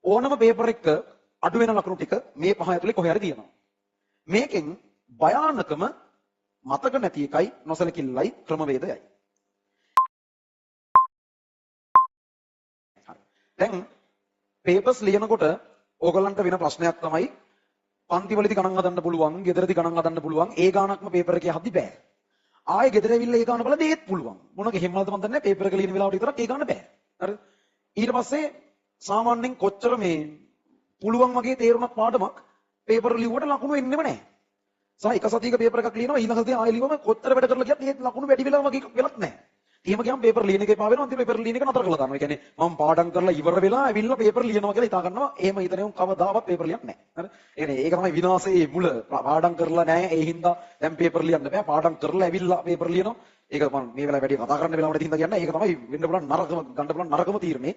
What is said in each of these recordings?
ඕනම පේපර් එක අඩු වෙන ලකුණු ටික මේ පහ ඇතුලේ කොහේ හරි තියෙනවා. මේකෙන් භයානකම මතක නැති එකයි නොසලකිල්ලයි ක්‍රමවේදයයි. හරි. දැන් පේපර්ස් ලියනකොට ඕගලන්ට වෙන ප්‍රශ්නයක් තමයි පන්තිවලදී ගණන් හදන්න පුළුවන්, ගෙදරදී ගණන් හදන්න පුළුවන්, ඒ ගානක්ම පේපර් එකේ හදි බෑ. ආයේ ගෙදර ඇවිල්ලා ඒ ගාන බලලා ඒත් පුළුවන්. මොන ගෙහෙම්මලද මන් දන්නේ නැහැ, පේපර් එක ලියන වෙලාවට විතරක් ඒ ගාන බෑ. හරිද? ඊට පස්සේ සාමාන්‍යයෙන් කොච්චර මේ පුළුවන් වගේ තේරුණක් පාඩමක් පේපර් ලියුවට ලකුණු එන්නෙම නැහැ. සහ එක සතියක පේපර් එකක් ලියනවා ඊළඟ සතියේ ආයෙ ලියවම කොච්චර වැඩ කරලා ගියත් ඒ ලකුණු වැඩි වෙලා වගේ වෙලක් නැහැ. එහෙම ගියාම පේපර් ලියන එකේ පා වෙනවා, අන්තිම පේපර් ලියන එක නතර කරලා දානවා. ඒ කියන්නේ මම පාඩම් කරලා ඉවර වෙලා ඇවිල්ලා පේපර් ලියනවා කියලා හිතා ගන්නවා. එහෙම හිතන්නේ කවදාවත් පේපර් ලියන්නේ නැහැ. හරි? ඒ කියන්නේ ඒක තමයි විනාශයේ මුල. පාඩම් කරලා නැහැ. ඒ හින්දා දැන් පේපර් ලියන්න බෑ. පාඩම් කරලා ඇවිල්ලා පේපර් ලියනවා. ඒක මම මේ වෙලාවේ වැඩි කතා කරන්න වෙලාවට හින්දා කියන්නේ ඒක තමයි වෙන්න පුළුවන් නරකම ගන්න පුළුවන් නරකම තීරණේ.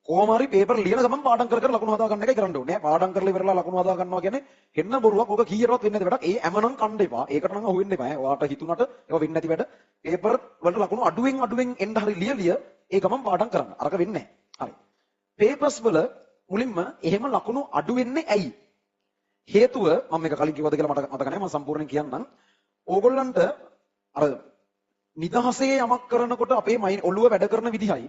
කොහොම හරි පේපර් ලියන ගමන් පාඩම් කර කර ලකුණු හදා ගන්න එකයි කරන්න ඕනේ. පාඩම් කරලා ඉවරලා ලකුණු හදා ගන්නවා කියන්නේ හෙන්න බොරුවක්. ඔක කීයටවත් වෙන්නේ නැති වැඩක්. ඒ හැමනම් කන්න එපා. ඒකට නම් අහු වෙන්න එපා. ඔයාට හිතුණට ඒක වෙන්නේ නැති වැඩ. පේපර් වලට ලකුණු අඩුවෙන් එන්න හරි ලිය ඒ ගමන් පාඩම් කරන්න. අරක වෙන්නේ නැහැ. හරි. පේපර්ස් වල මුලින්ම එහෙම ලකුණු අඩු වෙන්නේ ඇයි? හේතුව මම මේක කලින් කිව්වද කියලා මට මතක නැහැ. මම සම්පූර්ණයෙන් කියන්නම්. ඕගොල්ලන්ට අර නිදහසේ යමක් කරනකොට අපේ ඔළුව වැඩ කරන විදිහයි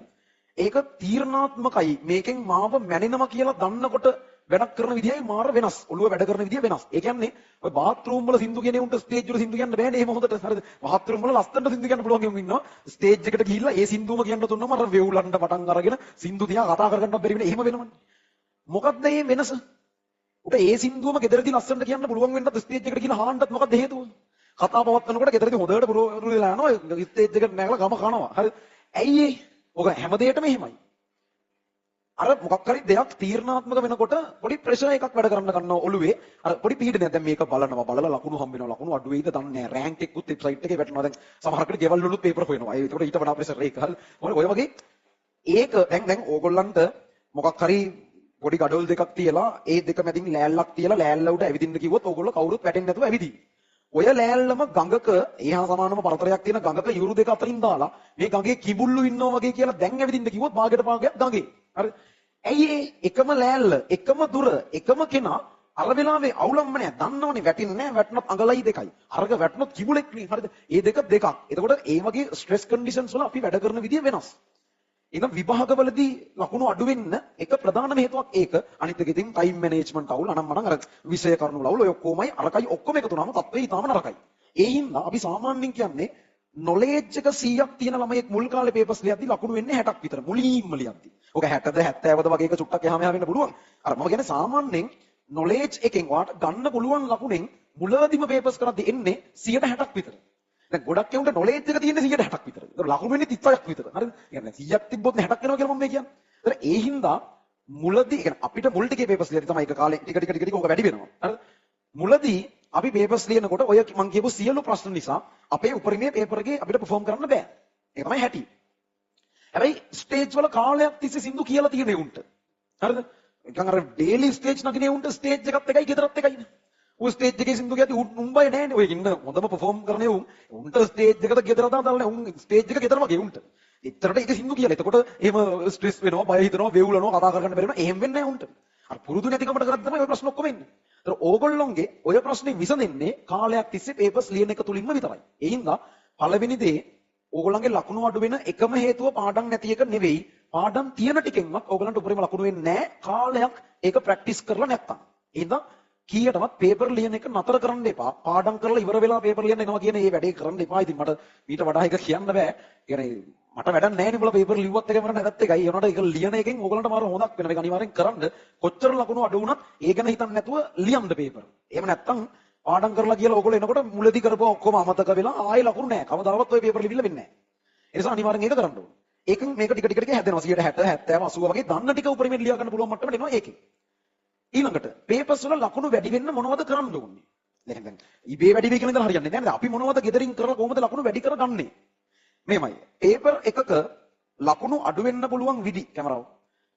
ඒක තීරණාත්මකයි. මේකෙන් මාව මැනෙනවා කියලා දන්නකොට වැඩක් කරන විදිහයි මාර වෙනස්. ඔළුව වැඩ කරන විදිය වෙනස්. ඒ කියන්නේ ඔය බාත්රූම් වල සින්දු කියන උන්ට ස්ටේජ් වල සින්දු කියන්න බෑනේ. එහෙම හොඳට හරිද? බාත්රූම් වල ලස්සනට සින්දු කියන්න පුළුවන් කෙනෙක් ඉන්නවා. ස්ටේජ් එකට ගිහිල්ලා ඒ සින්දුවම කියන්න දුන්නම අර වෙවුලන්න පටන් අරගෙන සින්දු දිහා කතා කරගන්නත් බැරි වෙන එහෙම වෙනවනේ. මොකක්ද මේ වෙනස? උට ඒ සින්දුවම ගෙදරදී ලස්සනට කියන්න පුළුවන් වෙන්නත් ස්ටේජ් එකට ගිහිල්ලා හාන්නත් මොකක්ද හේතුව? කතා පවත්වනකොට ගෙදරදී හොඳට පුරුදුලා යනවා. ස්ටේජ් එකට නැගලා ගම කනවා. හරි. ඇයි ඒ? ඔක හැම දෙයකටම එහෙමයි. අර මොකක් හරි දෙයක් තීරණාත්මක වෙනකොට පොඩි ප්‍රෙෂර් එකක් වැඩ කරන්න ගන්නවා ඔළුවේ. අර පොඩි පීඩනයක්. දැන් මේක බලලා ලකුණු හම්බ වෙනවා. ලකුණු අඩු වෙයිද දන්නේ නැහැ. රෑන්ක් එකකුත් වෙබ්සයිට් එකේ වැටෙනවා. දැන් සමහරකට ගෙවල් වලුත් පේපර් හොයනවා. ඒකට ඊට වඩා ප්‍රෙෂර් ඒක. ඔය වගේ ඒක දැන් ඕගොල්ලන්ට මොකක් හරි පොඩි gadol දෙකක් තියලා ඒ දෙක මැදින් ලෑල්ලක් තියලා ලෑල්ල උඩ ඇවිදින්න කිව්වොත් ඕගොල්ලෝ කවුරුත් වැටෙන්නේ නැතුව ඇවිදියි. ඔය ලෑල්ලම ගඟක එහා සමානම පරතරයක් තියෙන ගඟක යුරු දෙක අතරින් දාලා මේ ගඟේ කිඹුල්ලු ඉන්නවා වගේ කියලා දැන් ඇවිදින්න කිව්වොත් භාගයට භාගයක් ගඟේ. හරි. ඇයි එකම ලෑල්ල, එකම දුර, එකම කෙනා අර වෙලාවේ අවුලම්ම නෑ. දන්නවනේ වැටෙන්නේ නෑ. වැටුණොත් අඟලයි දෙකයි. අරක වැටුණොත් කිඹුලෙක් නේ. හරිද? ඒ දෙක දෙකක්. එතකොට ඒ වගේ ස්ට්‍රෙස් කන්ඩිෂන්ස් වල අපි වැඩ කරන විදිය වෙනස්. එහෙනම් විභාගවලදී ලකුණු අඩු වෙන්න එක ප්‍රධානම හේතුවක් ඒක. අනිත් එක ඉතින් ටයිම් මැනේජ්මන්ට් අවුල් අනම්මනම් අර විෂය කරුණු වල අවුල් ඔය ඔක්කොමයි අරකයි ඔක්කොම එකතු වුණාම තත්ත්වය ඊටම නරකයි. ඒ හින්දා අපි සාමාන්‍යයෙන් කියන්නේ නොලෙජ් එක 100ක් තියෙන ළමයෙක් මුල් කාලේ පේපර්ස් ලියද්දි ලකුණු වෙන්නේ 60ක් විතර. මුලින්ම ලියද්දි. ඔක 60ද 70ද වගේ එක චුට්ටක් එහාම එහා වෙන්න පුළුවන්. අර මම කියන්නේ සාමාන්‍යයෙන් නොලෙජ් එකෙන් වාට ගන්න පුළුවන් ලකුණෙන් මුලදීම පේපර්ස් කරද්දි එන්නේ 160ක් විතර. දැන් ගොඩක් එවුන්ට නොලෙජ් එක තියෙන්නේ 160ක් විතර. ඒක ලකුණු වෙන්නේ 30ක් විතර. හරිද? يعني 100ක් තිබ්බොත් 60ක් වෙනවා කියලා මම මේ කියන්නේ. ඒතර ඒ හින්දා මුලදී يعني අපිට මුල් ටිකේ පේපර්ස් ලියද්දි තමයි ඒක කාලේ ටික ඕක වැඩි වෙනවා. හරිද? මුලදී අපි පේපර්ස් ලියනකොට ඔය මම කියපු සියලු ප්‍රශ්න නිසා අපේ උපරිමයේ පේපර් එකේ අපිට perform කරන්න බෑ. ඒක තමයි හැටි. හැබැයි ස්ටේජ් වල කාලයක් තිස්සේ සින්දු කියලා තියෙන උන්ට. හරිද? නිකන් අර ඩේලි ස්ටේජ් නගිනේ උන්ට ස්ටේජ් එකත් එකයි ගෙදරත් එකයිනේ. උන් ස්ටේජ් එකේ සින්දු කියද්දි උඹයි නෑනේ. ඔය ඉන්න හොඳම perform කරන්නේ උන්ට ස්ටේජ් එකට ගෙදර දාලා උන් ස්ටේජ් එක ගෙදර වගේ උන්ට. එතරට ඒක සින්දු කියලා. එතකොට එහෙම ස්ට්‍රෙස් වෙනවා, බය හිතෙනවා, වේවුලනවා, කතා කරගන්න බැරි වෙනවා. එහෙම වෙන්නේ නෑ උන්ට. අර පුරුදු නැතිකමට කරද්දී තමයි ඔය ප්‍රශ්න ඔක්කොම එන්නේ. ඒතර ඕගොල්ලොන්ගේ ඔය ප්‍රශ්නේ විසඳෙන්නේ කාලයක් තිස්සේ පේපර්ස් ලියන එක තුලින්ම විතරයි. ඒ හින්දා පළවෙනි දේ ඕගොල්ලන්ගේ ලකුණු අඩු වෙන එකම හේතුව පාඩම් නැති එක නෙවෙයි. පාඩම් තියෙන ටිකෙන්වත් ඕගොල්ලන්ට උපරිම ලකුණු වෙන්නේ නැහැ. කාලයක් ඒක ප්‍රැක්ටිස් කරලා නැත්තම්. ඒ හින්දා කීයටවත් පේපර් ලියන එක නතර කරන්න එපා. පාඩම් කරලා ඉවර වෙලා පේපර් ලියන්න එනවා කියන මේ වැඩේ කරන්න එපා. ඉතින් මට ඊට වඩා එක කියන්න බෑ. يعني මට වැඩක් නැහැ නේ උඹලා පේපර් ලිව්වත් එකම නැත්ත් එකයි. ඒ වුණාට ඒක ලියන එකෙන් ඕගොල්ලන්ට මාර හොඳක් වෙනවා. ඒක අනිවාර්යෙන් කරන්න. කොච්චර ලකුණු අඩු වුණත් ඒ ගැන හිතන්නේ නැතුව ලියන්න පේපර්. එහෙම නැත්තම් පාඩම් කරලා කියලා ඕගොල්ලෝ එනකොට මුලදී කරපුවා ඔක්කොම අමතක වෙලා ආයෙ ලකුණු නැහැ. කවදාවත් ඔය පේපර් ලිවිල්ල වෙන්නේ නැහැ. ඒ නිසා අනිවාර්යෙන් ඒක කරන්න ඕනේ. ඒකෙන් මේක ටික ටික හැදෙනවා. 160 70 80 වගේ දන්න ටික උපරිමයෙන් ලියා ගන්න පුළුවන් මට්ටමට එනවා ඒකෙන්. ඊළඟට පේපර්ස් වල ලකුණු වැඩි වෙන්න මොනවද කරන්න ඕනේ? දැන් ඉබේ වැඩි වෙයි කියන ඉඳලා හරියන්නේ නැහැ නේද? අපි මොනවද ගෙදරින් කරලා කොහොමද ලකුණු වැඩි කරගන්නේ? මේමයි. පේපර් එකක ලකුණු අඩු වෙන්න පුළුවන් විදි කැමරාව.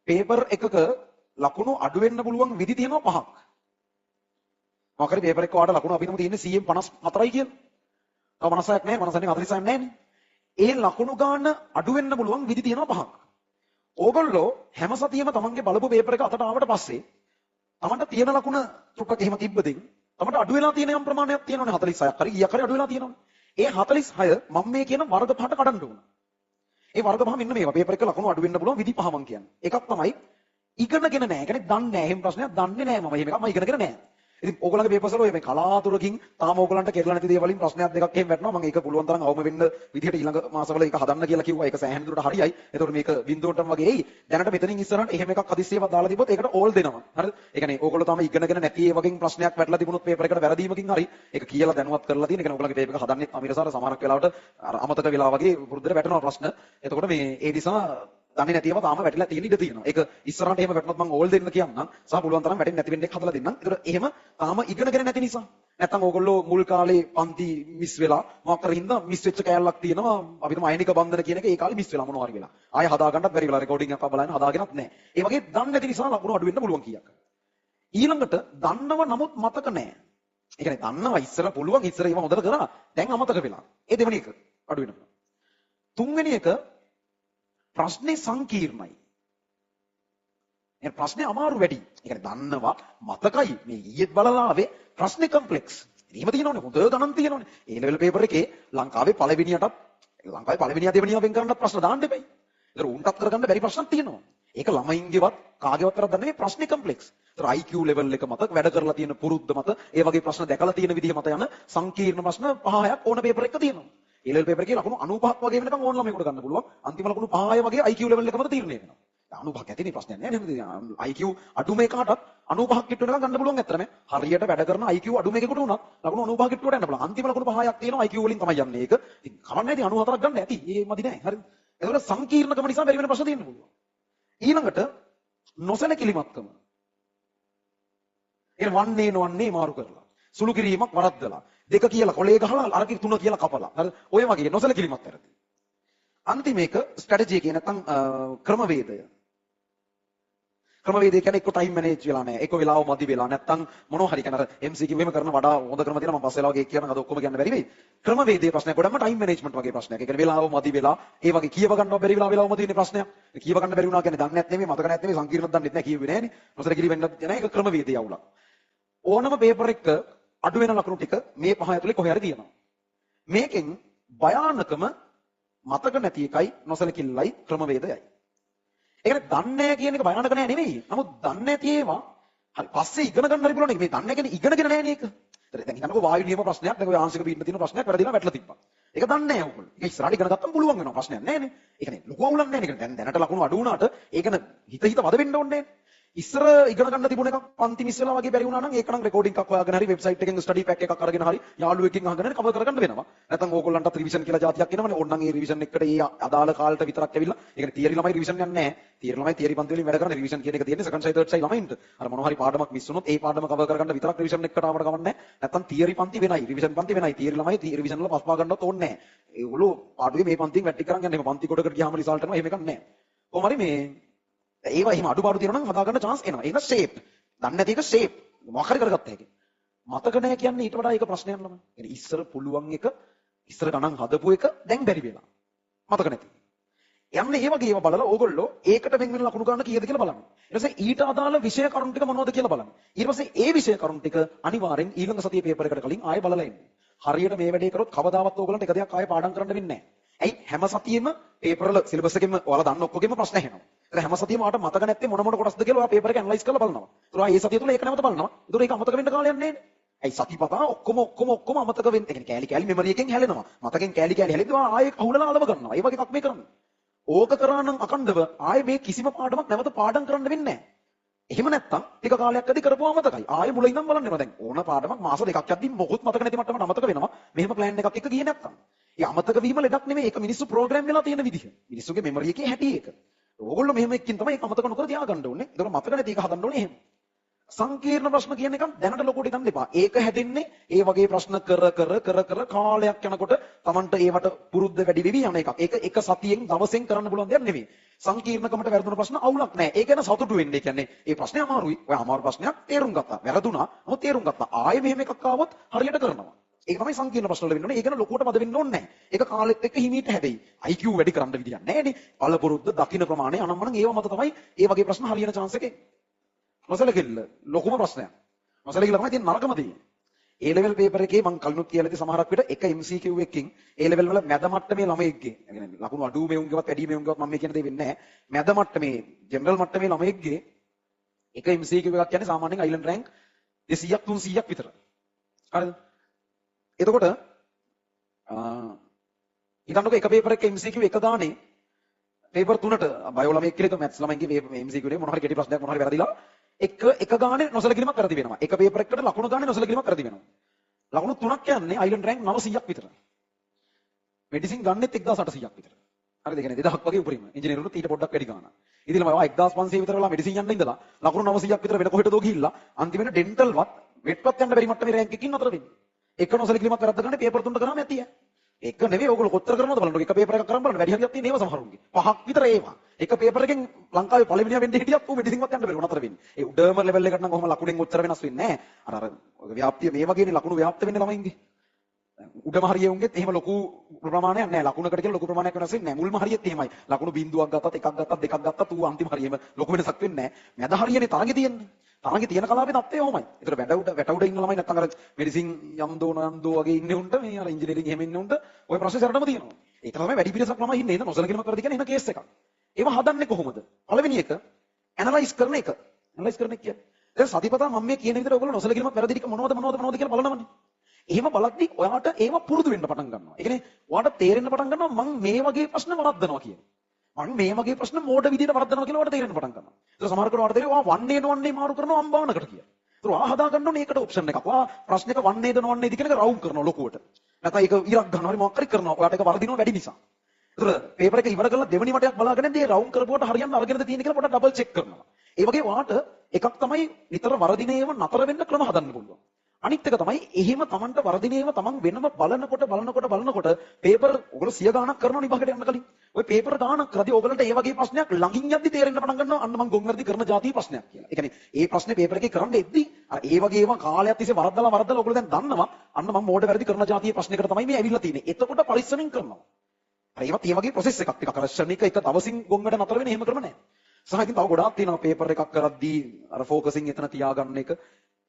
පේපර් එකක ලකුණු අඩු වෙන්න පුළුවන් විදි තියෙනවා පහක්. මොකද පේපර් එක වාට ලකුණු අපිටම තියෙන්නේ 54යි කියලා. තව 50ක් නැහැ, 50ක් 40ක් නැහැ නේ. ඒ ලකුණු ගන්න අඩු වෙන්න පුළුවන් විදි තියෙනවා පහක්. ඕගොල්ලෝ හැම සතියෙම තමන්ගේ බලපු පේපර් එක අතට ආවට පස්සේ තමන්ට තියෙන ලකුණ ටුට්ටක් එහෙම තිබ්බදින් තමන්ට අඩු වෙලා තියෙන යම් ප්‍රමාණයක් තියෙනවනේ 46ක් හරි ගියක් හරි අඩු වෙලා තියෙනවනේ. ඒ 46 මම මේ කියන වර්ග පහට කඩන්න ඕන. ඒ වර්ග පහ මෙන්න මේවා. පේපර් එක ලකුණු අඩු වෙන්න පුළුවන් විදි පහ මං කියන්නේ. එකක් තමයි ඉගෙනගෙන නැහැ. කියන්නේ දන්නේ නැහැ. එහෙම ප්‍රශ්නයක් දන්නේ නැහැ මම. එහෙම එකක් මම ඉගෙනගෙන නැහැ. ඉතින් ඕගොල්ලන්ගේ පේපර්ස් වල මේ කලාතුරකින් තාම ඕගොල්ලන්ට කෙරලා නැති දේවල් වලින් ප්‍රශ්නයක් දෙකක් එහෙම වැටෙනවා. මම ඒක පුළුවන් තරම් අවම වෙන්න විදිහට ඊළඟ මාසවල ඒක හදන්න කියලා කිව්වා. ඒක සෑහෙන දුරට හරියයි. ඒතකොට මේක බින්දුවටම වගේ එයි. දැනට මෙතනින් ඉස්සරහට එහෙම එකක් හදිස්සියවත් දාලා තිබ්බොත් ඒකට ඕල් දෙනවා. හරිද? ඒ කියන්නේ ඕගොල්ලෝ තාම ඉගෙනගෙන නැති ඒ වගේ ප්‍රශ්නයක් වැටලා තිබුණොත් පේපර් එකට වැරදීමකින් හරි ඒක කියලා දැනුවත් කරලා තියෙන. ඒ කියන්නේ ඕගොල්ලන්ගේ පේපර් එක හදන්නේ අමිරසාර සමහරක් වෙලාවට අර අමතක වෙලා වගේ වෘද්ධිර වැටෙනවා ප්‍රශ්න. එතකොට මේ ඒ නිසා දන්නේ නැතිව තාම වැටිලා තියෙන ඉඩ තියෙනවා. ඒක ඉස්සරහට එහෙම වැටුනොත් මම ඕල් දෙන්න කියන්නම්. සහ පුළුවන් තරම් වැටෙන්නේ නැති වෙන්න එක හදලා දෙන්නම්. ඒතර එහෙම තාම ඉගෙනගෙන නැති නිසා. නැත්තම් ඕගොල්ලෝ මුල් කාලේ පන්ති මිස් වෙලා මොකක් කර හින්දා මිස් වෙච්ච කෑල්ලක් තියෙනවා. අපි තමයි අයනික බන්ධන කියන එක ඒ කාලේ මිස් වෙලා මොනවා හරි වෙලා. ආයෙ හදාගන්නත් බැරි වෙලා රෙකෝඩින් එකක් බලන්න හදාගෙනත් නැහැ. ඒ වගේ දන්නේ නැති නිසා ලකුණු අඩු වෙන්න පුළුවන් කීයක්. ඊළඟට දන්නව නමුත් මතක නැහැ. ඒ කියන්නේ දන්නවා ඉස්සර පුළුවන් ඉස්සර ඒව හොඳට කරා. දැන් අමතක වෙලා. ඒ දෙවෙනි එක අඩු වෙනවා. තුන්වෙනි එක ප්‍රශ්නේ සංකීර්ණයි. ඒ ප්‍රශ්නේ අමාරු වැඩි. ඒ කියන්නේ දන්නවා මතකයි මේ ඊයේත් බලලා ආවේ ප්‍රශ්නේ කම්ප්ලෙක්ස්. එහෙම තියෙනවනේ හොඳ ගණන් තියෙනවනේ. ඒ ලෙවල් පේපර් එකේ ලංකාවේ පළවෙනියා දෙවෙනියා වෙන් කරන්නත් ප්‍රශ්න දාන්න එපයි. ඒතර උන්ටත් කරගන්න බැරි ප්‍රශ්නක් තියෙනවා. ඒක ළමයින්ගේවත් කාගේවත් කරක් දන්නේ ප්‍රශ්නේ කම්ප්ලෙක්ස්. ඒතර IQ ලෙවල් එක මත වැඩ කරලා තියෙන පුරුද්ද මත ඒ වගේ ප්‍රශ්න දැකලා තියෙන විදිහ මත යන සංකීර්ණ ප්‍රශ්න 5-6ක් ඕන පේපර් එකක තියෙනවා. ඒ ලෙවල් පේපර් එකේ ලකුණු 95ක් වගේ වෙනකම් ඕන ළමයෙකුට ගන්න පුළුවන්. අන්තිම ලකුණු 5-6 වගේ IQ ලෙවල් එක මත තීරණය වෙනවා. 95ක් ඇතිනේ ප්‍රශ්නයක් නෑ නේද? IQ අඩුම එකකටත් 95ක් කිට්ටු වෙනකම් ගන්න පුළුවන් ඇත්තටම. හරියට වැඩ කරන IQ අඩුම එකකට උනත් ලකුණු 95 කිට්ටුවට යන්න පුළුවන්. අන්තිම ලකුණු 5ක් තියෙනවා IQ වලින් තමයි යන්නේ ඒක. ඉතින් කවන්නේ නැති 94ක් ගන්න ඇති. ඒ මදි නෑ. හරිද? ඒකට සංකීර්ණකම නිසා බැරි වෙන ප්‍රශ්න තියෙන්න පුළුවන්. ඊළඟට නොසැලකිලිමත්කම. ඒ වන්නේ මාරු කරලා. සුළු කිරීමක් වරද්දලා. දෙක කියලා කොලේ ගහලා අරකි තුන කියලා කපලා. හරිද? ඔය වගේ නොසැලකිලිමත් කරති. අන්තිම එක ස්ට්‍රැටජි එක නැත්නම් ක්‍රමවේදය. ක්‍රමවේදය කියන්නේ එක්ක ටයිම් මැනේජ් වෙලා නැහැ. එක්ක වෙලාව මදි වෙලා නැත්නම් මොනවා හරි කියන්නේ අර MCQ එහෙම කරන වඩා හොඳ ක්‍රම තියෙනවා. මම පස්සේ වෙලාවක ඒක කියනවා. අද ඔක්කොම කියන්න බැරි වෙයි. ක්‍රමවේදයේ ප්‍රශ්නයක් ගොඩක්ම ටයිම් මැනේජ්මන්ට් වගේ ප්‍රශ්නයක්. ඒ කියන්නේ වෙලාව මදි වෙලා ඒ වගේ කියව ගන්නව බැරි වෙලාව මදි වෙන ප්‍රශ්නයක්. කියව ගන්න බැරි වුණා කියන්නේ දන්නේ නැත් නෙමෙයි මතක නැත් නෙමෙයි සංකීර්ණව දන්නේ නැහැ කියුවේ නැහැනේ. නොසලකිලි වෙන්නත් නැහැ. ඒක ක්‍රමවේදය අවුලක්. ඕනම පේපර් එක අඩු වෙන ලකුණු ටික මේ පහ ඇතුලේ කොහේ හරි තියෙනවා. මේකෙන් භයානකම මතක නැති එකයි නොසලකිල්ලයි ක්‍රමවේදයයි. ඒකට දන්නේ කියන එක භයානක නෑ නෙමෙයි. නමුත් දන්නේ නැති ඒවා හරි පස්සේ ඉගෙන ගන්න හරි පුළුවන්. මේ දන්නේ කියන්නේ ඉගෙනගෙන නෑනේ ඒක. දැන් හිතන්නකෝ වායු නියම ප්‍රශ්නයක් දැන් ඔය ආංශික බීන්න තියෙන ප්‍රශ්නයක් වැරදිලා වැටලා තිබ්බා. ඒක දන්නේ නෑ ඔයගොල්ලෝ. ඒක ඉස්සරහට ඉගෙන ගත්තම පුළුවන් වෙනවා ප්‍රශ්නයක් නෑනේ. ඒ කියන්නේ ලොකු අවුලක් නෑනේ. ඒක දැනට ලකුණු අඩු වුණාට ඒක හිත වද වෙන්න ඕනේ නෑනේ. ඉස්සර ඉගෙන ගන්න තිබුණ එකක් පන්ති මිස් වෙලා වගේ බැරි වුණා නම් ඒක නම් රෙකෝඩින් එකක් හොයාගෙන හරි වෙබ්සයිට් එකෙන් ස්ටඩි පැක් එකක් අරගෙන හරි යාළුවෙක්ගෙන් අහගෙන හරි කවර් කරගන්න වෙනවා. නැත්නම් ඕගොල්ලන්ටත් රිවිෂන් කියලා જાතියක් එනවනේ. ඕන්නම් ඒ රිවිෂන් එකට ඒ අදාළ කාලෙට විතරක් ඇවිල්ලා. ඒ කියන්නේ තියරි ළමයි රිවිෂන් යන්නේ නැහැ. තියරි ළමයි තියරි පන්ති වලින් වැඩ කරන රිවිෂන් කියන එක තියෙන්නේ සෙකන්ඩ් සයි තර්ඩ් සයි ළමයින්ට. අර මොනවා හරි පාඩමක් මිස් වුණොත් ඒ පාඩම කවර් කරගන්න විතරක් රිවිෂන් එකකට ආවට කවන්නේ නැහැ. නැත්නම් තියරි පන්ති වෙනයි රිවිෂන් පන්ති වෙනයි. තියරි ළමයි රිවිෂන් වල පස්පා ගන්නවත් ඕනේ නැහැ. ඒගොල්ලෝ පාඩුවේ මේ පන්තියෙන් වැටි කරන් යන්නේ. පන්ති කොටකට ගියාම රිසල්ට් එනවා. එහෙම එකක් නැහැ. කොහොම හරි මේ ඒවා එහෙම අඩුපාඩු තියෙනවා නම් හදා ගන්න chance එනවා. ඒක shape. දන්නේ නැති එක shape. මොකක් හරි කරගත්ත හැකි. මතක නැහැ කියන්නේ ඊට වඩා ඒක ප්‍රශ්නයක් ළමයි. يعني ඉස්සර පුළුවන් එක ඉස්සර ගණන් හදපු එක දැන් බැරි වෙලා. මතක නැති. යන්නේ ඒ වගේ ඒවා බලලා ඕගොල්ලෝ ඒකට වෙන වෙන ලකුණු ගන්න කීයද කියලා බලන්න. ඊට පස්සේ ඊට අදාළ විෂය කරුණු ටික මොනවද කියලා බලන්න. ඊට පස්සේ ඒ විෂය කරුණු ටික අනිවාර්යෙන් ඊළඟ සතියේ පේපර් එකට කලින් ආයෙ බලලා ඉන්න. හරියට මේ වැඩේ කරොත් කවදාවත් ඕගොල්ලන්ට එක දෙයක් ආයෙ පාඩම් කරන්න වෙන්නේ නැහැ. ඇයි හැම සතියෙම පේපර් වල සිලබස් එකෙම ඔයාලා දන්න ඔක්කොගෙම ප්‍රශ්න ඇහෙනවා. ඒක හැම සතියෙම ඔයාලට මතක නැත්තේ මොන කොටස්ද කියලා ඔයා පේපර් එක ඇනලයිස් කරලා බලනවා. ඒතර ඔයා ඒ සතිය තුල ඒක නැවත බලනවා. ඒතර ඒක අමතක වෙන්න කාලයක් නැහැ නේ. ඇයි සතිපතා ඔක්කොම අමතක වෙන්න. ඒ කියන්නේ කෑලි මෙමරි එකෙන් හැලෙනවා. මතකෙන් කෑලි හැලෙද්දී ඔයා ආයෙ අහුලලා අලව ගන්නවා. ඒ වගේ එකක් මේ කරන්නේ. ඕක කරා නම් අකණ්ඩව ආයෙ මේ කිසිම පාඩමක් නැවත පාඩම් කරන්න වෙන්නේ නැහැ. එහෙම නැත්තම් ටික කාලයක් ඇදී කරපුවා මතකයි. ආයෙ මුලින් ඉඳන් බලන්න වෙනවා. දැන් ඕන පාඩමක් මාස දෙකක් යද්දී මොකොත් මතක නැති මට්ටමට අමතක වෙනවා. මෙහෙම ප්ලෑන් එකක් එක ගියේ නැත්තම්. ඒ අමතක වීම ලෙඩක් නෙමෙයි. ඒක මිනිස්සු ප්‍රෝග්‍රෑම් වෙලා තියෙන විදිහ. මිනිස්සුගේ මෙමරි එකේ හැටි ඒක. ඕගොල්ලෝ මෙහෙම එක්කින් තමයි ඒක අමතක නොකර තියාගන්න ඕනේ. ඒතකොට මතක නැති එක හදන්න ඕනේ එහෙම. සංකීර්ණ ප්‍රශ්න කියන එක දැනට ලොකුට හිතන්න එපා. ඒක හැදෙන්නේ ඒ වගේ ප්‍රශ්න කර කාලයක් යනකොට Tamanට ඒවට පුරුද්ද වැඩි වෙවි යන එකක්. ඒක එක සතියෙන් දවසෙන් කරන්න පුළුවන් දෙයක් නෙමෙයි. සංකීර්ණකමට වැරදුන ප්‍රශ්න අවුලක් නැහැ. ඒක ගැන සතුටු වෙන්න. ඒ කියන්නේ ඒ ප්‍රශ්නේ අමාරුයි. ඔය අමාරු ප්‍රශ්නයක් තේරුම් ගත්තා. වැරදුනා. නමුත් තේරුම් ගත්තා. ආයෙ මෙහෙම එකක් ආවොත් හරියට කරනවා. ඒක තමයි සංකීර්ණ ප්‍රශ්න වල වෙන්න ඕනේ. ඒක න ලොකුවට මද වෙන්න ඕනේ නැහැ. ඒක කාලෙත් එක්ක හිමීට හැදෙයි. IQ වැඩි කරන්න විදියක් නැහැනේ. පළපුරුද්ද දකින්න ප්‍රමාණය අනම්මනම් ඒව මත තමයි ඒ වගේ ප්‍රශ්න හරියන chance එකේ. නොසලකිල්ල ලොකුම ප්‍රශ්නයක්. නොසලකිල්ල තමයි තියෙන නරකම දේ. A level paper එකේ මම කලිනුත් කියලා ඉතින් සමහරක් විට එක MCQ එකකින් A level වල මැද මට්ටමේ ළමයෙක්ගේ ඒ කියන්නේ ලකුණු අඩු මෙවුන්ගේවත් වැඩි මෙවුන්ගේවත් මම මේ කියන දේ වෙන්නේ නැහැ. මැද මට්ටමේ ජෙනරල් මට්ටමේ ළමයෙක්ගේ එක MCQ එකක් කියන්නේ සාමාන්‍යයෙන් අයිලන්ඩ් රෑන්ක් 200ක් 300ක් විතර. හරිද? එතකොට හිතන්නකෝ එක පේපර් එකක MCQ එක ගානේ පේපර් 3ට බයෝ ළමයෙක් කියලා හිතමු මැත්ස් ළමයින්ගේ MCQ එකේ මොනවා හරි කෙටි ප්‍රශ්නයක් මොනවා හරි වැරදිලා එක ගානේ නොසලකිරීමක් වැරදි වෙනවා. එක පේපර් එකකට ලකුණු ගානේ නොසලකිරීමක් වැරදි වෙනවා. ලකුණු 3ක් කියන්නේ අයිලන්ඩ් රෑන්ක් 900ක් විතර. මෙඩිසින් ගන්නෙත් 1800ක් විතර. හරිද? ඒ කියන්නේ 2000ක් වගේ උපරිම. ඉංජිනේරුන්ට ඊට පොඩ්ඩක් වැඩි ගානක්. ඉතින් මම 1500 විතර වෙලා මෙඩිසින් යන්න ඉඳලා ලකුණු 900ක් විතර වෙන කොහෙටදෝ ගිහිල්ලා අන්තිමට ඩෙන්ටල් වත් වෙට්පත් යන්න බැරි මට්ටමේ රෑන්ක් එකකින් අතර වෙන්නේ. එක නොසලකිරීමක් වැරද්ද ගන්න පේපර් 3ට කරාම ඇතිය. එක නෙවෙයි ඕගොල්ලෝ කොච්චර කරනවද බලන්න. එක පේපර් එකක් කරන් බලන්න වැඩි හරියක් තියෙන ඒවා සමහරුන්ගේ. 5ක් විතර ඒවා. එක පේපර් එකෙන් ලංකාවේ පළවෙනියා වෙන්න හිටියත් ඌ මෙඩිසින් වත් යන්න බැරි වුණ අතර වෙන්නේ. ඒ උඩම ලෙවල් එකට නම් කොහොම ලකුණෙන් ඔච්චර වෙනස් වෙන්නේ නැහැ. අර ව්‍යාප්තිය මේ වගේනේ ලකුණු ව්‍යාප්ත වෙන්නේ ළමයින්ගේ. උඩම හරිය උන්ගෙත් එහෙම ලොකු ප්‍රමාණයක් නැහැ. ලකුණකට කියලා ලොකු ප්‍රමාණයක් වෙනස් වෙන්නේ නැහැ. මුල්ම හරියෙත් එහෙමයි. ලකුණු බිංදුවක් ගත්තත් එකක් ගත්තත් දෙකක් ගත්තත් ඌ අන්තිම හරියෙම ලොකු වෙනසක් වෙන්නේ නැහැ. මැද හරියනේ තරඟේ තියෙන්නේ. තරඟේ තියෙන කලාවේ තත්ත්වය ඔහොමයි. ඒතර වැට උඩ ඉන්න ළමයි නැත්තම් අර මෙඩිසින් යම්දෝ වගේ ඉන්නේ උන්ට මේ අර ඉංජිනේරින් එහෙම ඉන්නේ උන්ට ওই ප්‍රශ්නේ සරටම තියෙනවා. ඒක තමයි වැඩි පිරිසක් ළමයි ඉන්නේ. ඒක නොසලකිරීමක් කරදි කියන්නේ එන කේස් එකක්. ඒව හදන්නේ කොහොමද? පළවෙනි එක ඇනලයිස් කරන එක. ඇනලයිස් කරන එක කියන්නේ දැන් සතිපතා මම මේ කියන විදිහට ඔයගොල්ලෝ නොසලකිරීමක් වැරදි ටික මොනවද කියලා බලනවනේ. එහෙම බලද්දි ඔයාට ඒව පුරුදු වෙන්න පටන් ගන්නවා. ඒ කියන්නේ ඔයාට තේරෙන්න පටන් ගන්නවා මම මේ වගේ ප්‍රශ්න වරද්දනවා කියන්නේ. මම මේ වගේ ප්‍රශ්න මෝඩ විදිහට වරද්දනවා කියලා ඔයාට තේරෙන්න පටන් ගන්නවා. ඒක සමහර කෙනාට තේරෙනවා වන්නේ නොවන්නේ මාරු කරනවා අම්බානකට කියලා. ඒක ඔයා හදා ගන්න ඕනේ ඒකට ඔප්ෂන් එකක්. ඔයා ප්‍රශ්නෙක වන්නේද නොවන්නේද කියන එක රවුම් කරනවා ලොකුවට. නැත්නම් ඒක ඉරක් ගන්නවා හරි මොකක් හරි කරනවා. ඔයාට ඒක වරදිනවා වැඩි නිසා. ඒක පේපර් එක ඉවර කරලා දෙවෙනි වටයක් බලාගෙන ඉඳී රවුම් කරපුවට හරියන්න අරගෙනද තියෙන්නේ කියලා පොඩ්ඩක් ඩබල් චෙක් කරනවා. ඒ වගේ ඔයාට එකක් තමයි නිතර වරදින ඒවා නතර වෙන්න ක්‍රම හදන්න පුළුවන්. අනිත් එක තමයි එහෙම Tamanට වර්ධිනේම Taman වෙනම බලනකොට පේපර් ඔයගොල්ලෝ 100 ගාණක් කරනවා නිබහකට යන්න කලින්. ඔය පේපර් ගාණක් කරදී ඔයගොල්ලන්ට ඒ වගේ ප්‍රශ්නයක් ළඟින් යද්දි තේරෙන්න පටන් ගන්නවා අන්න මං ගොන් වැඩි කරන જાතිය ප්‍රශ්නයක් කියලා. ඒ කියන්නේ ඒ ප්‍රශ්නේ පේපර් එකේ කරන්න එද්දි අර ඒ වගේ ඒවා කාලයක් තිස්සේ වරද්දලා ඔයගොල්ලෝ දැන් දන්නවා අන්න මං මෝඩ වැඩි කරන જાතිය ප්‍රශ්නයකට තමයි මේ ඇවිල්ලා තියෙන්නේ. එතකොට පරිස්සමින් කරනවා. අර ඒවත් ඒ වගේ ප්‍රොසෙස් එකක් ටිකක් අර ශනික එක දවසින් ගොන් වැඩ නතර වෙන්නේ එහෙම කරම නැහැ. සහ ඉතින් තව ගොඩාක් තියෙනවා පේපර් එකක් කරද්දී අර ફોකසින් එතන තියාගන්න එක.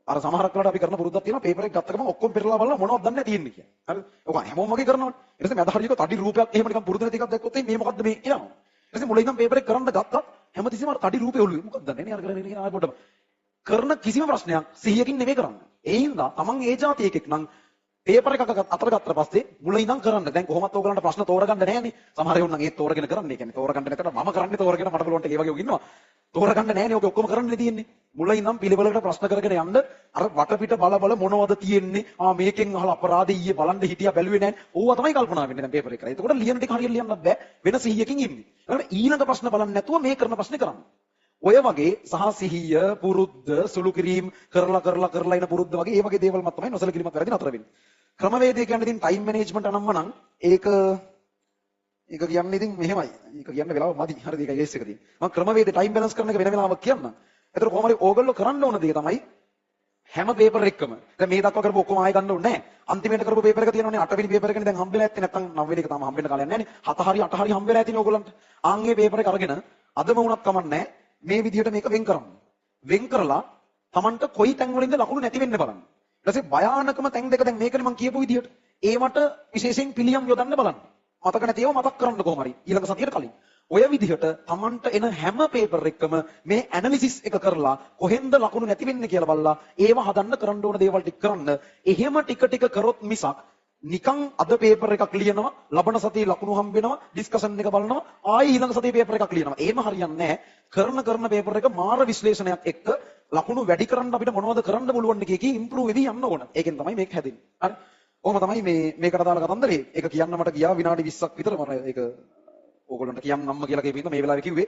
අර සමහරක් වෙලාවට අපි කරන පුරුද්දක් තියෙනවා පේපර් එක ගත්ත ගමන් ඔක්කොම පෙරලා බලලා මොනවද දන්නේ තියෙන්නේ කියලා. හරිද? ඔක හැමෝම වගේ කරනවනේ. ඊට පස්සේ මැද හරියක තඩි රූපයක් එහෙම නිකන් පුරුදු නැති එකක් දැක්කොත් මේ මොකද්ද මේ කියනවා. ඊට පස්සේ මුලින් ඉඳන් පේපර් එක කරන්න ගත්තත් හැමතිස්සෙම අර තඩි රූපේ ඔළුවේ මොකක්ද දන්නේ නේ අර කරගෙන ඉන්න ආයෙ පොඩ්ඩක්. කරන කිසිම ප්‍රශ්නයක් 100කින් නෙමෙයි කරන්නේ. ඒ හින්දා තමන් ඒ જાති එකෙක් නම් පේපර් එකක් අතර ගත්තට පස්සේ මුලින් ඉඳන් කරන්න. දැන් කොහොමත් ඕගලන්ට ප්‍රශ්න තෝරගන්න නැහැනේ. සමහර ඒවා නම් ඒ තෝරගෙන කරන්නේ. ඒ කියන්නේ තෝරගන්න නැතට මම කරන්නේ තෝරගෙන මට පුළුවන් ටෙක ඒ වගේ ඉන්නවා. තෝරගන්න නැහැනේ. ඔක ඔක්කොම කරන්න තියෙන්නේ. මුලින් ඉඳන් පිළිවෙලකට ප්‍රශ්න කරගෙන යන්න අර වටපිට බල මොනවද තියෙන්නේ? මේකෙන් අහලා අපරාධය ඊයේ බලන්න හිටියා බැලුවේ නැහැ. ඕවා තමයි කල්පනා වෙන්නේ දැන් පේපර් එකේ. එතකොට ලියන ටික හරියට ලියන්නත් බෑ. වෙන 100කින් ඉන්නේ. ඒකට ඊළඟ ප්‍රශ්න බලන්න නැතුව මේ කරන ප්‍රශ්නේ කරන්න. ඔය වගේ සහ සිහිය පුරුද්ද සුළු කිරීම කරලා ඉන පුරුද්ද වගේ ඒ වගේ දේවල් මත තමයි නොසලකිරීමක් වැරදි නතර වෙන්නේ. ක්‍රමවේදය කියන්නේ ඉතින් ටයිම් මැනේජ්මන්ට් අනම්ම නම් ඒක කියන්නේ ඉතින් මෙහෙමයි. ඒක කියන්න වෙලාව මදි. හරිද? ඒකයි ඒස් එක තියෙන්නේ. මම ක්‍රමවේදය ටයිම් බැලන්ස් කරන එක වෙන වෙලාවක් කියන්නම්. ඒතර කොහොම හරි ඕගොල්ලෝ කරන්න ඕන දේ තමයි හැම පේපර් එකකම දැන් මේ දක්වා කරපු ඔක්කොම ආයෙ ගන්න ඕනේ නැහැ. අන්තිමට කරපු පේපර් එක තියෙනවනේ 8 වෙනි පේපර් එකනේ දැන් හම්බෙලා ඇත්තේ නැත්නම් 9 වෙනි එක තාම හම්බෙන්න කාලයක් නැහැ නේ. 7 හරි 8 හරි හම්බෙලා ඇතිනේ ඕගොල්ලන්ට. ආන්ගේ පේපර් එක අරගෙන අදම වුණත් කමන්නේ මේ විදිහට මේක වෙන් කරන්න. වෙන් කරලා Tamanට කොයි තැන් වලින්ද ලකුණු නැති වෙන්න බලන්න. ඊට පස්සේ භයානකම තැන් දෙක දැන් මේකනේ මම කියපු විදිහට ඒවට විශේෂයෙන් පිළියම් යොදන්න බලන්න. මතක නැති ඒවා මතක් කරන්න කොහොම හරි ඊළඟ සතියට කලින්. ඔය විදිහට Tamanට එන හැම පේපර් එකකම මේ ඇනලිසිස් එක කරලා කොහෙන්ද ලකුණු නැති වෙන්නේ කියලා බලලා ඒව හදන්න කරන්න ඕන දේවල් ටික කරන්න. එහෙම ටික කරොත් මිසක් නිකන් අද පේපර් එකක් ලියනවා ලබන සතියේ ලකුණු හම්බ වෙනවා ඩිස්කෂන් එක බලනවා ආයෙ ඊළඟ සතියේ පේපර් එකක් ලියනවා. එහෙම හරියන්නේ නැහැ. කරන පේපර් එක මාර විශ්ලේෂණයක් එක්ක ලකුණු වැඩි කරන්න අපිට මොනවද කරන්න පුළුවන් එකේ ඉම්ප්‍රූව් වෙවි යන්න ඕන. ඒකෙන් තමයි මේක හැදෙන්නේ. හරි. කොහොම තමයි මේකට අදාළ කතන්දරේ. ඒක කියන්න මට ගියා විනාඩි 20ක් විතර මම ඒක ඕගොල්ලන්ට කියන්නම් කියලා කියපු ඉඳන් මේ වෙලාවේ කිව්වේ.